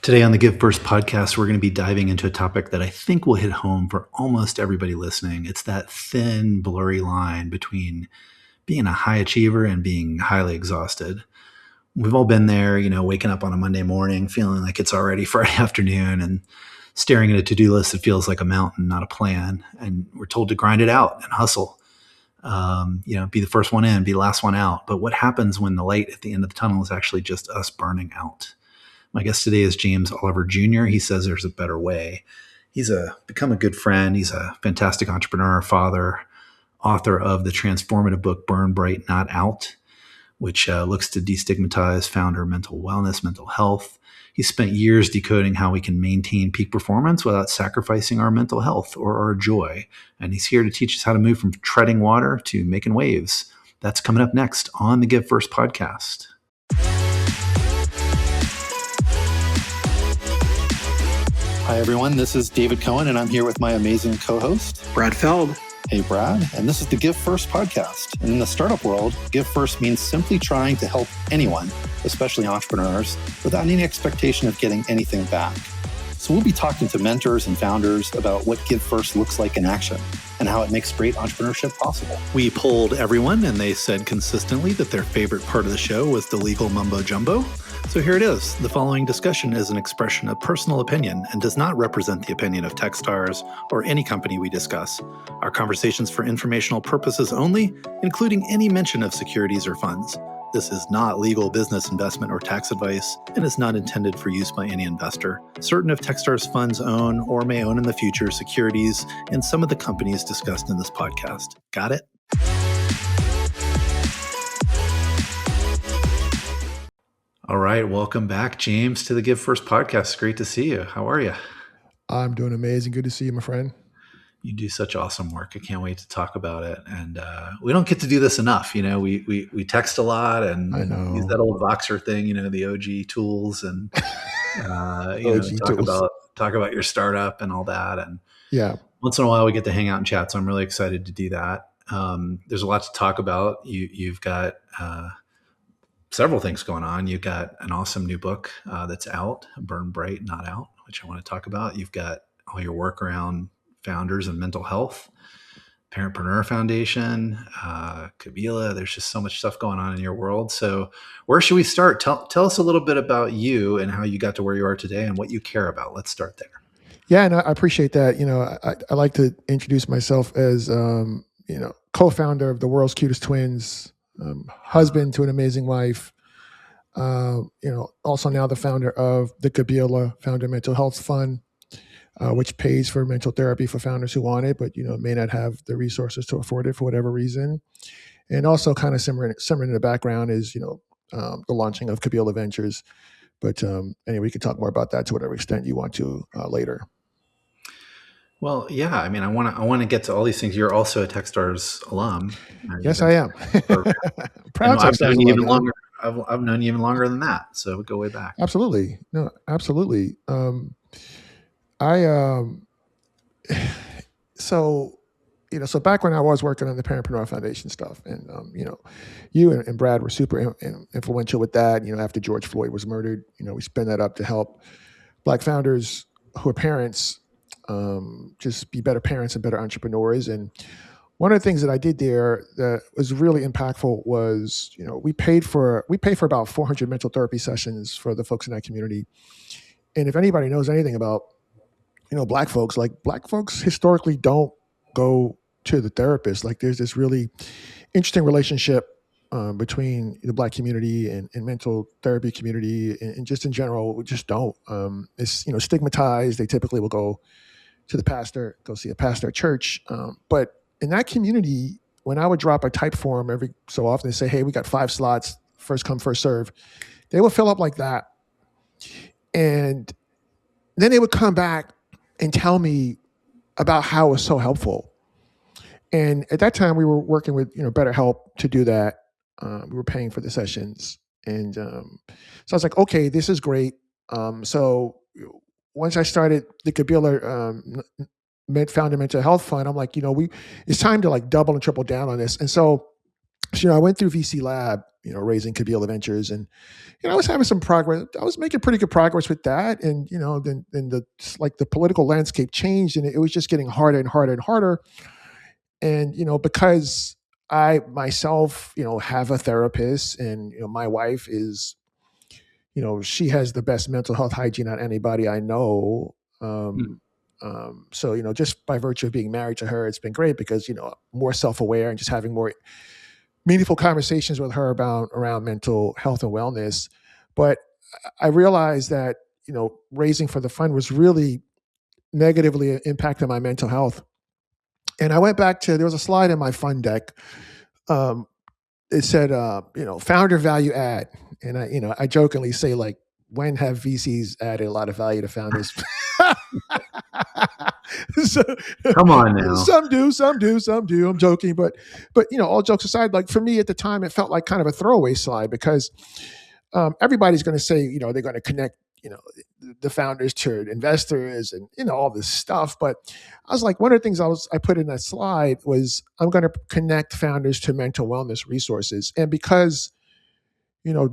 Today on the Give First podcast, we're going to be diving into a topic that I think will hit home for almost everybody listening. It's that thin, blurry line between being a high achiever and being highly exhausted. We've all been there, waking up on a Monday morning, feeling like it's already Friday afternoon and staring at a to-do list that feels like a mountain, not a plan. And we're told to grind it out and hustle. Be the first one in, be the last one out. But what happens when the light at the end of the tunnel is actually just us burning out? My guest today is James Oliver Jr. He says there's a better way. He's become a good friend. He's a fantastic entrepreneur, father, author of the transformative book, Burn Bright, Not Out, which looks to destigmatize founder mental wellness, mental health. He spent years decoding how we can maintain peak performance without sacrificing our mental health or our joy. And he's here to teach us how to move from treading water to making waves. That's coming up next on the Give First podcast. Hi, everyone. This is David Cohen, and I'm here with my amazing co-host, Brad Feld. Hey, Brad. And this is the Give First podcast. And in the startup world, Give First means simply trying to help anyone, especially entrepreneurs, without any expectation of getting anything back. So we'll be talking to mentors and founders about what Give First looks like in action and how it makes great entrepreneurship possible. We polled everyone, and they said consistently that their favorite part of the show was the legal mumbo jumbo. So here it is. The following discussion is an expression of personal opinion and does not represent the opinion of Techstars or any company we discuss. Our conversations for informational purposes only, including any mention of securities or funds. This is not legal, business, investment, or tax advice and is not intended for use by any investor. Certain of Techstars funds own or may own in the future securities in some of the companies discussed in this podcast. Got it? All right. Welcome back, James, to the Give First podcast. It's great to see you. How are you? I'm doing amazing. Good to see you, my friend. You do such awesome work. I can't wait to talk about it. And we don't get to do this enough. We text a lot and use that old Voxer thing, the OG tools and talk about your startup and all that. And once in a while we get to hang out and chat. So I'm really excited to do that. There's a lot to talk about. You've got several things going on. You've got an awesome new book that's out, Burn Bright, Not Out, which I want to talk about. You've got all your work around founders and mental health, Parentpreneur Foundation, Kabila. There's just so much stuff going on in your world. So where should we start? Tell us a little bit about you and how you got to where you are today and what you care about. Let's start there. Yeah, and I appreciate that. I like to introduce myself as, co-founder of the world's cutest twins, husband to an amazing wife, also now the founder of the Kabila Founder Mental Health Fund, which pays for mental therapy for founders who want it, but, may not have the resources to afford it for whatever reason. And also kind of simmering in the background is, the launching of Kabila Ventures. But anyway, we can talk more about that to whatever extent you want to later. Well, yeah. I mean, I want to get to all these things. You're also a Techstars alum. Yes, I am. Proud I've known you even longer. I've known you even longer than that. So we go way back. Absolutely. No, absolutely. So back when I was working on the Parentpreneur Foundation stuff, and you and Brad were super influential with that. After George Floyd was murdered, we spin that up to help Black founders who are parents just be better parents and better entrepreneurs. And one of the things that I did there that was really impactful was, we paid for about 400 mental therapy sessions for the folks in that community. And if anybody knows anything about Black folks historically don't go to the therapist. Like there's this really interesting relationship between the Black community and mental therapy community, and just in general, we just don't. It's stigmatized. They typically will go to the pastor, go see a pastor at church. But in that community, when I would drop a type form every so often, they say, "Hey, we got 5 slots, first come, first serve." They would fill up like that, and then they would come back and tell me about how it was so helpful. And at that time, we were working with BetterHelp to do that. We were paying for the sessions, and so I was like, okay, this is great. So once I started the Kabila Founder Mental Health Fund, I'm like, it's time to like double and triple down on this. And so So, I went through VC Lab, raising Kabila Ventures, and I was having some progress. I was making pretty good progress with that, and then the political landscape changed, and it was just getting harder and harder and harder. And because I myself, have a therapist, and my wife is, she has the best mental health hygiene on anybody I know. So just by virtue of being married to her, it's been great because more self-aware and just having more meaningful conversations with her about around mental health and wellness. But I realized that raising for the fund was really negatively impacting my mental health. And I went back to, there was a slide in my fund deck. It said, founder value add. And I jokingly say, like, when have VCs added a lot of value to founders? So, Come on now. Some do. I'm joking, but all jokes aside, like for me at the time, it felt like kind of a throwaway slide because everybody's going to say, they're going to connect, the founders to investors and all this stuff. But I was like, one of the things I put in that slide was I'm going to connect founders to mental wellness resources, and because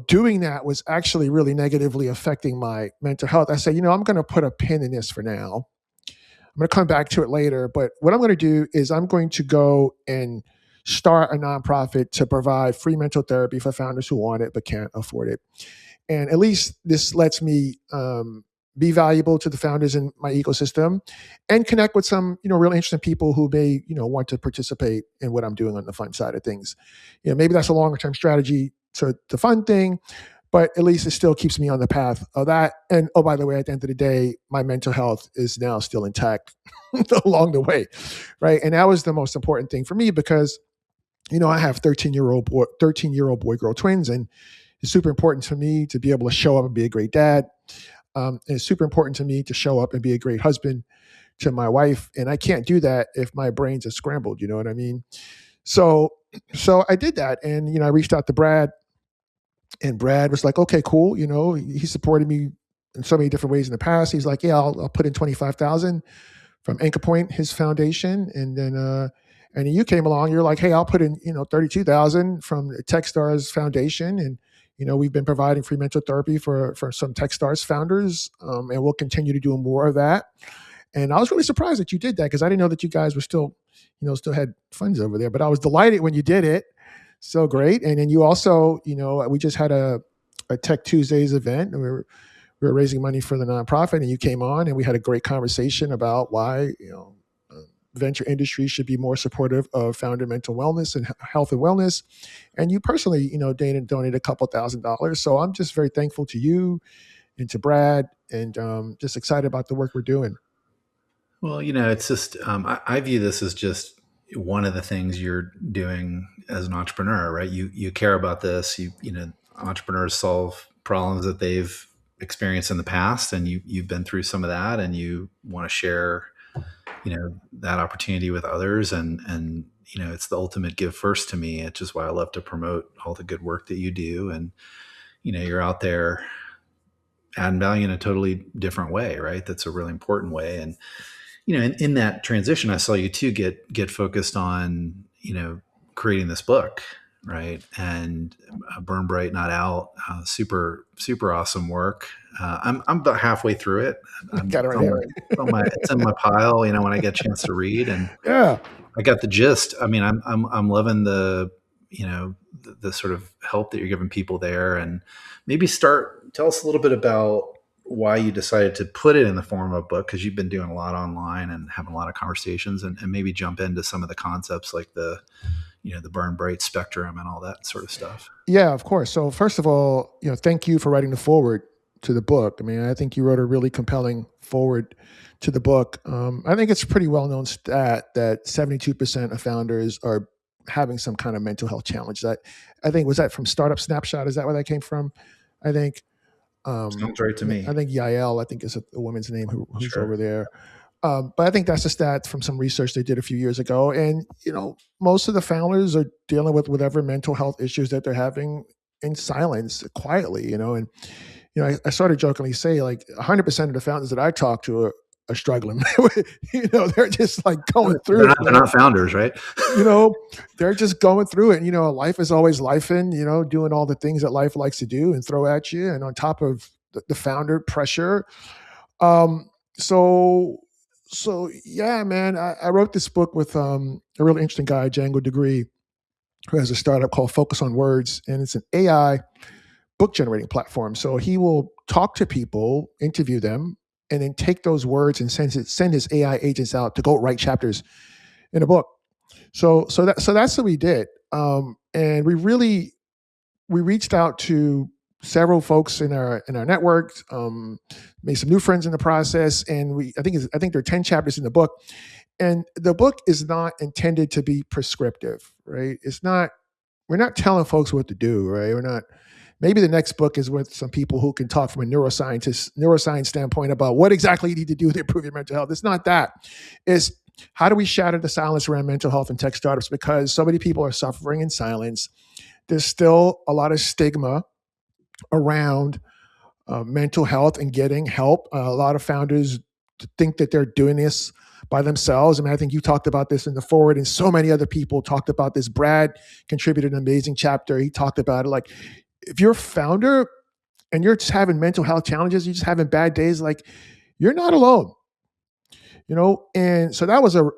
doing that was actually really negatively affecting my mental health, I said, I'm going to put a pin in this for now. I'm going to come back to it later. But what I'm going to do is I'm going to go and start a nonprofit to provide free mental therapy for founders who want it but can't afford it. And at least this lets me be valuable to the founders in my ecosystem and connect with some, really interesting people who may, want to participate in what I'm doing on the fund side of things. Maybe that's a longer term strategy to the fund thing, but at least it still keeps me on the path of that. And oh, by the way, at the end of the day, my mental health is now still intact along the way, right? And that was the most important thing for me because, I have 13-year-old boy-girl twins, and it's super important to me to be able to show up and be a great dad. And it's super important to me to show up and be a great husband to my wife. And I can't do that if my brains are scrambled. You know what I mean? So I did that. And, I reached out to Brad, and Brad was like, okay, cool. He supported me in so many different ways in the past. He's like, yeah, I'll put in 25,000 from Anchor Point, his foundation. And then you came along, you're like, hey, I'll put in, 32,000 from the Techstars foundation. And, we've been providing free mental therapy for some Techstars founders. And we'll continue to do more of that. And I was really surprised that you did that because I didn't know that you guys were still had funds over there, but I was delighted when you did it. So great. And then you also, we just had a Tech Tuesdays event, and we were raising money for the nonprofit, and you came on and we had a great conversation about why, venture industry should be more supportive of founder mental wellness and health and wellness. And you personally, Dana, donated a couple $1,000. So I'm just very thankful to you and to Brad, and just excited about the work we're doing. Well, it's just, I view this as just one of the things you're doing as an entrepreneur, right? You care about this. Entrepreneurs solve problems that they've experienced in the past, and you've been through some of that, and you want to share, that opportunity with others. And it's the ultimate give first to me. It's just why I love to promote all the good work that you do. And, you're out there adding value in a totally different way, right? That's a really important way. And, in that transition, I saw you too get focused on, creating this book, right? And Burn Bright, Not Out, super, super awesome work. I'm about halfway through it. Got it right here. It's in my pile, when I get a chance to read, and yeah, I got the gist. I mean, I'm loving the sort of help that you're giving people there, and maybe tell us a little bit about why you decided to put it in the form of a book, because you've been doing a lot online and having a lot of conversations, and maybe jump into some of the concepts like the Burn Bright spectrum and all that sort of stuff. Yeah, of course. So first of all, thank you for writing the foreword to the book. I mean, I think you wrote a really compelling foreword to the book. I think it's a pretty well-known stat that 72% of founders are having some kind of mental health challenge. That I think, was that from Startup Snapshot? Is that where that came from? I think. Sounds right to me. I think Yael, I think is a woman's name who's Sure. over there. But I think that's a stat from some research they did a few years ago. And, most of the founders are dealing with whatever mental health issues that they're having in silence, quietly, and, I sort of jokingly say, like, 100% of the founders that I talk to are struggling. They're just like going They're through it, not, they're not founders, right? you know, they're just going through it. Life is always lifing, doing all the things that life likes to do and throw at you. And on top of the founder pressure. Um, so, so yeah, man, I wrote this book with a really interesting guy, Django Degree, who has a startup called Focus on Words. And it's an AI book generating platform. So he will talk to people, interview them, and then take those words and send his AI agents out to go write chapters in a book. So that's what we did, and we reached out to several folks in our network, made some new friends in the process, and I think there are 10 chapters in the book, and the book is not intended to be prescriptive, right? It's not. We're not telling folks what to do, right? We're not. Maybe the next book is with some people who can talk from a neuroscience standpoint about what exactly you need to do to improve your mental health. It's not that. It's how do we shatter the silence around mental health and tech startups, because so many people are suffering in silence. There's still a lot of stigma around mental health and getting help. A lot of founders think that they're doing this by themselves. I mean, I think you talked about this in the forward, and so many other people talked about this. Brad contributed an amazing chapter. He talked about it. Like, if you're a founder and you're just having mental health challenges, you're just having bad days, like, you're not alone. And so that was a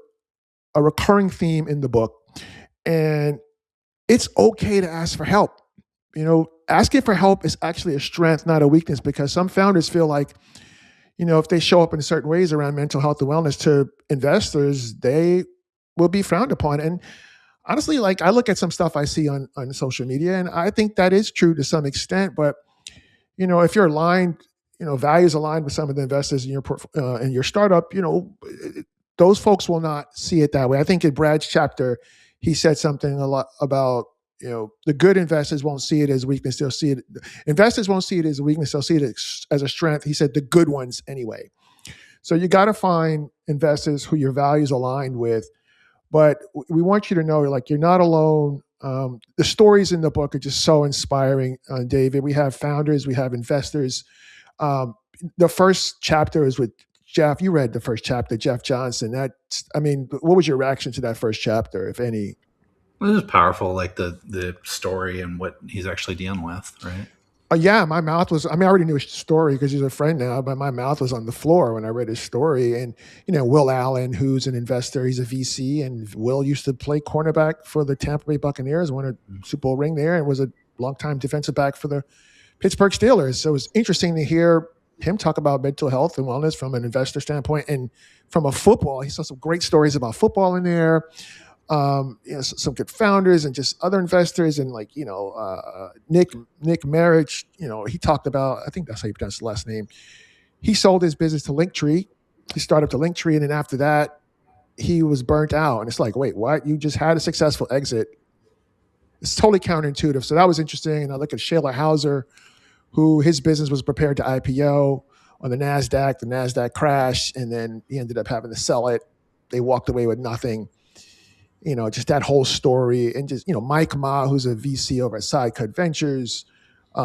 recurring theme in the book. And it's okay to ask for help. Asking for help is actually a strength, not a weakness, because some founders feel like, if they show up in certain ways around mental health and wellness to investors, they will be frowned upon. And honestly, like, I look at some stuff I see on social media, and I think that is true to some extent. But, if you're aligned, values aligned with some of the investors in your startup, those folks will not see it that way. I think in Brad's chapter, he said something a lot about, the good investors won't see it as weakness. They'll see it. Investors won't see it as a weakness. They'll see it as a strength. He said the good ones anyway. So you got to find investors who your values aligned with. But we want you to know, like, you're not alone. The stories in the book are just so inspiring, David. We have founders, we have investors. The first chapter is with Jeff. You read the first chapter, Jeff Johnson. What was your reaction to that first chapter, if any? It was powerful, like the story and what he's actually dealing with, right? Yeah, my mouth was, I already knew his story because he's a friend now, but my mouth was on the floor when I read his story. And, Will Allen, who's an investor, he's a VC, and Will used to play cornerback for the Tampa Bay Buccaneers, won a Super Bowl ring there, and was a longtime defensive back for the Pittsburgh Steelers. So it was interesting to hear him talk about mental health and wellness from an investor standpoint. And from a football, he saw some great stories about football in there. Some good founders and just other investors, and Nick Marriage, he talked about, I think that's how you pronounce his last name. He sold his business to Linktree. He started up to Linktree, and then after that, he was burnt out. And it's like, wait, what? You just had a successful exit. It's totally counterintuitive. So that was interesting. And I look at Shayla Hauser, who his business was prepared to IPO on the NASDAQ. The NASDAQ crashed, and then he ended up having to sell it. They walked away with nothing. Just that whole story. And just, Mike Ma, who's a VC over at Sidecut Ventures,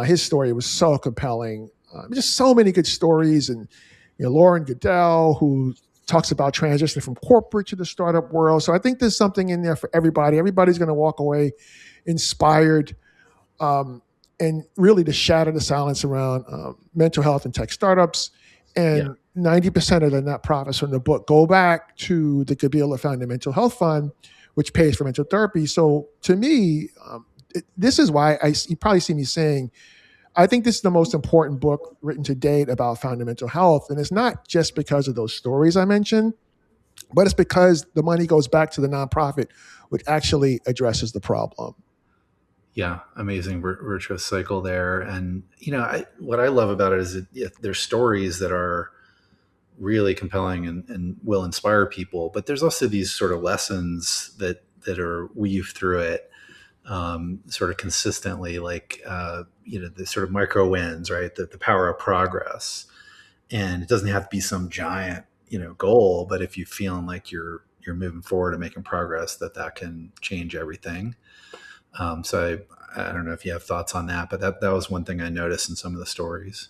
his story was so compelling. Just so many good stories. And, Lauren Goodell, who talks about transitioning from corporate to the startup world. So I think there's something in there for everybody. Everybody's going to walk away inspired, and really to shatter the silence around mental health and tech startups. And 90% of the net profits from the book go back to the Kabila Founded Mental Health Fund, which pays for mental therapy. So to me, this is why you probably see me saying, I think this is the most important book written to date about founded mental health. And it's not just because of those stories I mentioned, but it's because the money goes back to the nonprofit, which actually addresses the problem. Yeah, amazing virtuous cycle there. And, what I love about it is there's stories that are really compelling and will inspire people, but there's also these sort of lessons that are weaved through it, sort of consistently, like, the sort of micro wins, right? The power of progress. And it doesn't have to be some giant, goal, but if you're feeling like you're moving forward and making progress, that can change everything. So I don't know if you have thoughts on that, but that was one thing I noticed in some of the stories.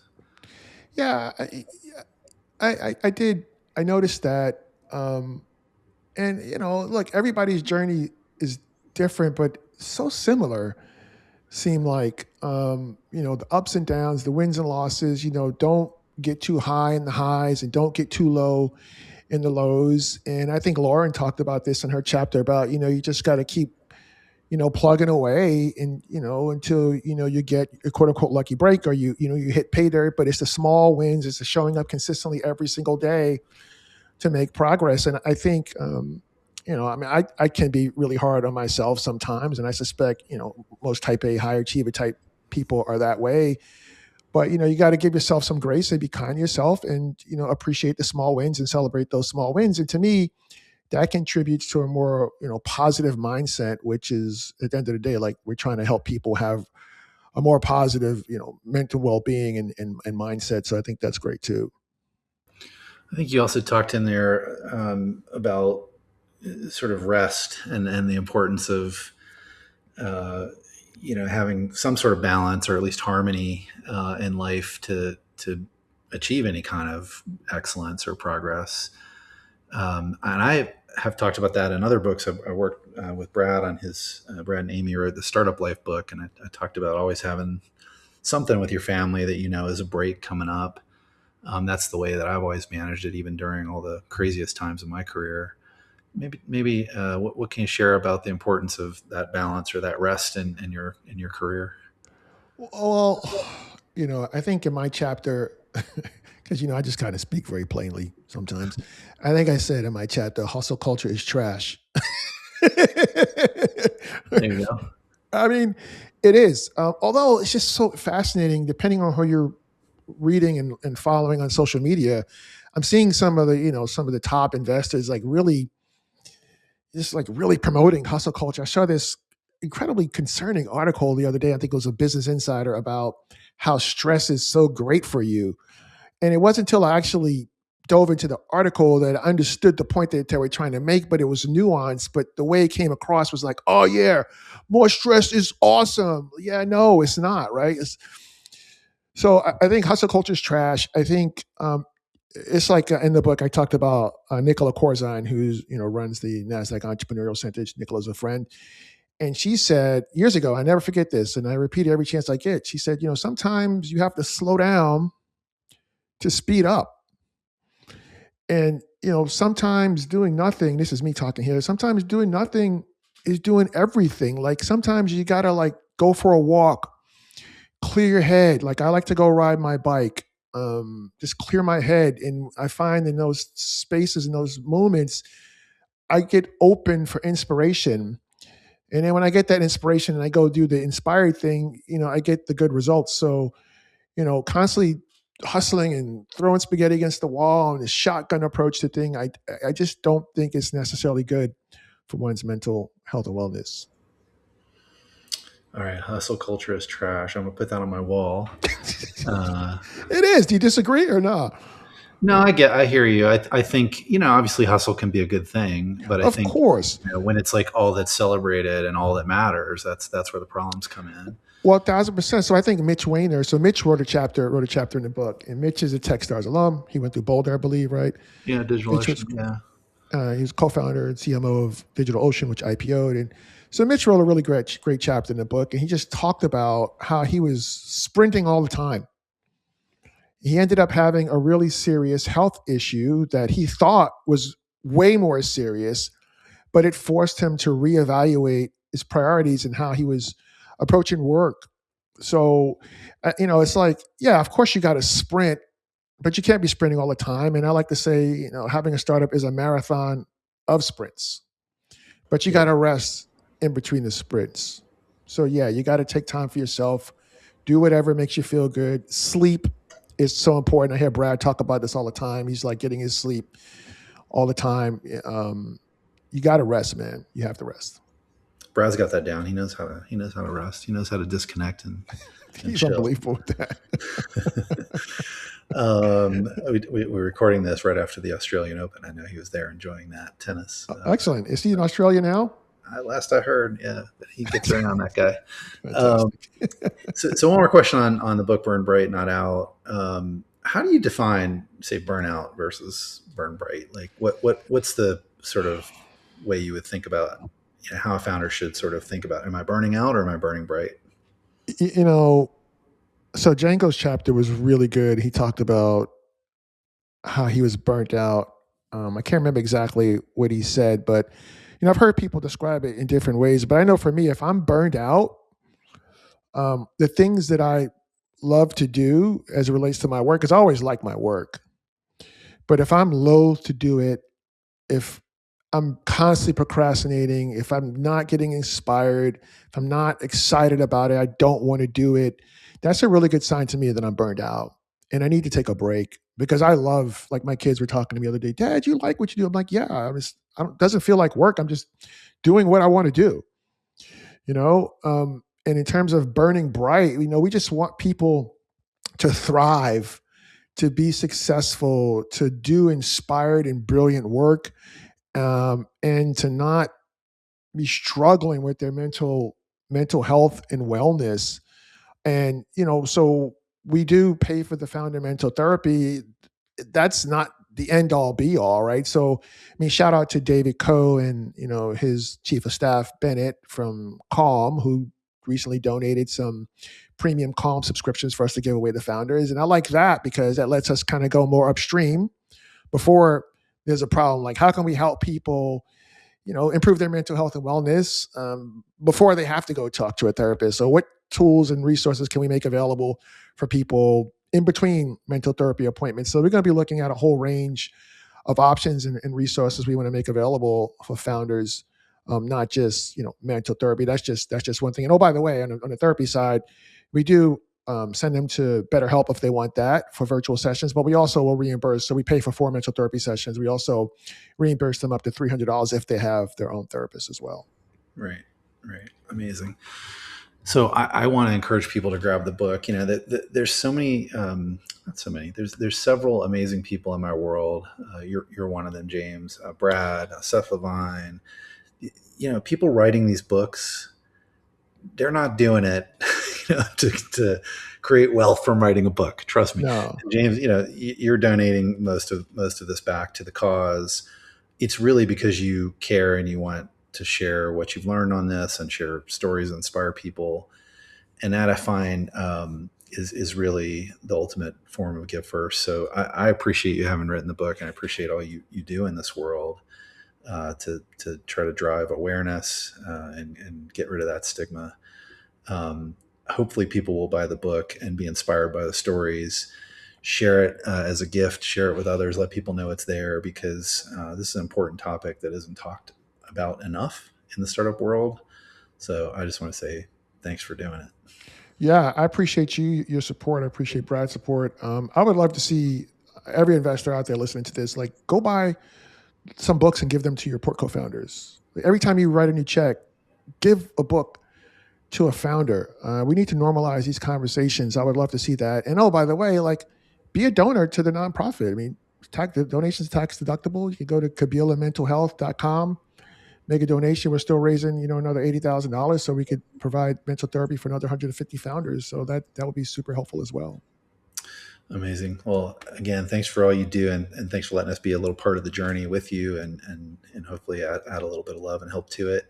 Yeah, I I noticed that, and look, everybody's journey is different, but so similar. Seem like the ups and downs, the wins and losses. Don't get too high in the highs and don't get too low in the lows. And I think Lauren talked about this in her chapter about you just got to keep plugging away, and until you get a quote unquote lucky break, or you hit pay dirt. But it's the small wins, it's the showing up consistently every single day to make progress. And I think I mean, I can be really hard on myself sometimes, and I suspect most type A high achiever type people are that way. But you got to give yourself some grace and be kind to yourself, and appreciate the small wins and celebrate those small wins. And to me, that contributes to a more positive mindset, which is at the end of the day, like, we're trying to help people have a more positive mental well-being and mindset. So I think that's great too. I think you also talked in there about sort of rest and the importance of having some sort of balance, or at least harmony in life to achieve any kind of excellence or progress. And I have talked about that in other books. I worked with Brad on his Brad and Amy wrote the Startup Life book, and I talked about always having something with your family that is a break coming up. That's the way that I've always managed it, even during all the craziest times of my career. Maybe what can you share about the importance of that balance or that rest in your career? Well, I think in my chapter, because I just kind of speak very plainly sometimes. I think I said in my chapter, hustle culture is trash. There you go. I mean, it is. Although it's just so fascinating, depending on who you're reading and following on social media. I'm seeing some of the top investors really promoting hustle culture. I saw this incredibly concerning article the other day. I think it was a Business Insider about how stress is so great for you. And it wasn't until I actually dove into the article that I understood the point that they were trying to make, but it was nuanced. But the way it came across was like, oh yeah, more stress is awesome. Yeah, no, it's not, right? So I think hustle culture is trash. I think it's like in the book I talked about Nicola Corzine, who's runs the NASDAQ Entrepreneurial Center. Nicola's a friend. And she said years ago, I never forget this, and I repeat it every chance I get. She said, sometimes you have to slow down to speed up. And, sometimes doing nothing, this is me talking here, sometimes doing nothing is doing everything. Like, sometimes you got to go for a walk, clear your head. Like, I like to go ride my bike, just clear my head. And I find in those spaces, in those moments, I get open for inspiration. And then when I get that inspiration and I go do the inspired thing, I get the good results. So, constantly hustling and throwing spaghetti against the wall and the shotgun approach to thing, I just don't think it's necessarily good for one's mental health and wellness. All right, hustle culture is trash. I'm gonna put that on my wall. It is. Do you disagree or not? No, I hear you. I think, obviously hustle can be a good thing, but I Of think, course. when it's like all that's celebrated and all that matters, that's where the problems come in. Well, 1,000%. So I think Mitch Weiner. So Mitch wrote a chapter in the book, and Mitch is a Techstars alum. He went through Boulder, I believe, right? Yeah, DigitalOcean. Yeah. He was co-founder and CMO of DigitalOcean, which IPO'd. And so Mitch wrote a really great chapter in the book, and he just talked about how he was sprinting all the time. He ended up having a really serious health issue that he thought was way more serious, but it forced him to reevaluate his priorities and how he was approaching work. So, it's like, yeah, of course you got to sprint, but you can't be sprinting all the time. And I like to say, having a startup is a marathon of sprints, but you got to rest in between the sprints. So yeah, you got to take time for yourself, do whatever makes you feel good. Sleep is so important. I hear Brad talk about this all the time. He's like getting his sleep all the time. You got to rest, man. You have to rest. Brad's got that down. He knows how to rest. He knows how to disconnect and He's chill. unbelievable with that. We're recording this right after the Australian Open. I know he was there enjoying that tennis. Excellent. Is he in Australia now? Last I heard, yeah, but he gets around that guy. So one more question on the book, Burn Bright, Not Out. how do you define, say, burnout versus burn bright? Like what's the sort of way you would think about, how a founder should sort of think about, am I burning out or am I burning bright? You know, so Django's chapter was really good. He talked about how he was burnt out. I can't remember exactly what he said, but I've heard people describe it in different ways. But I know for me, if I'm burned out, the things that I love to do as it relates to my work, because I always like my work. But if I'm loath to do it, if I'm constantly procrastinating, if I'm not getting inspired, if I'm not excited about it, I don't want to do it, that's a really good sign to me that I'm burned out. And I need to take a break because I love, like my kids were talking to me the other day, Dad, you like what you do? I'm like, yeah, it doesn't feel like work. I'm just doing what I want to do, you know? And in terms of burning bright, we just want people to thrive, to be successful, to do inspired and brilliant work, and to not be struggling with their mental health and wellness. And so we do pay for the founder mental therapy. That's not the end all be all, right? So I mean, shout out to David Cohen, his chief of staff Bennett from Calm, who recently donated some premium Calm subscriptions for us to give away to founders. And I like that because that lets us kind of go more upstream before there's a problem. Like, how can we help people, improve their mental health and wellness before they have to go talk to a therapist? So what tools and resources can we make available for people in between mental therapy appointments? So we're going to be looking at a whole range of options and resources we want to make available for founders, not just, mental therapy. That's just one thing. And oh, by the way, on the therapy side, we do send them to BetterHelp if they want that for virtual sessions, but we also will reimburse. So we pay for 4 mental therapy sessions. We also reimburse them up to $300 if they have their own therapist as well. Right. Amazing. So I want to encourage people to grab the book. There's so many, not so many. There's several amazing people in my world. You're one of them, James, Brad, Seth Levine. People writing these books, they're not doing it to create wealth from writing a book. Trust me. No. James, you're donating most of this back to the cause. It's really because you care and you want to share what you've learned on this and share stories and inspire people. And that I find is really the ultimate form of give first. So I appreciate you having written the book, and I appreciate all you do in this world to try to drive awareness and get rid of that stigma. Hopefully people will buy the book and be inspired by the stories, share it as a gift, share it with others, let people know it's there, because this is an important topic that isn't talked about enough in the startup world. So I just want to say thanks for doing it. Yeah, I appreciate your support. I appreciate Brad's support. I would love to see every investor out there listening to this, like, go buy some books and give them to your port co-founders. Every time you write a new check, give a book to a founder. We need to normalize these conversations. I would love to see that. And oh, by the way, like, be a donor to the nonprofit. I mean, the donation's tax deductible. You can go to KabilaMentalHealth.com, make a donation. We're still raising, another $80,000 so we could provide mental therapy for another 150 founders. So that would be super helpful as well. Amazing. Well, again, thanks for all you do, and thanks for letting us be a little part of the journey with you, and hopefully add a little bit of love and help to it.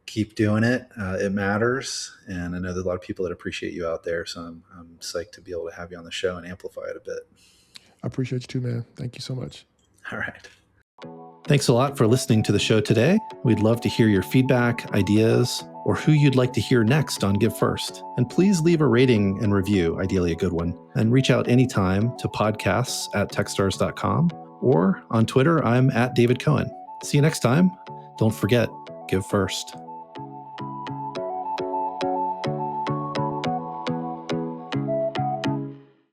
Keep doing it. It matters. And I know there's a lot of people that appreciate you out there. So I'm psyched to be able to have you on the show and amplify it a bit. I appreciate you too, man. Thank you so much. All right. Thanks a lot for listening to the show today. We'd love to hear your feedback, ideas, or who you'd like to hear next on Give First. And please leave a rating and review, ideally a good one. And reach out anytime to podcasts@techstars.com, or on Twitter, I'm @David Cohen. See you next time. Don't forget, give first.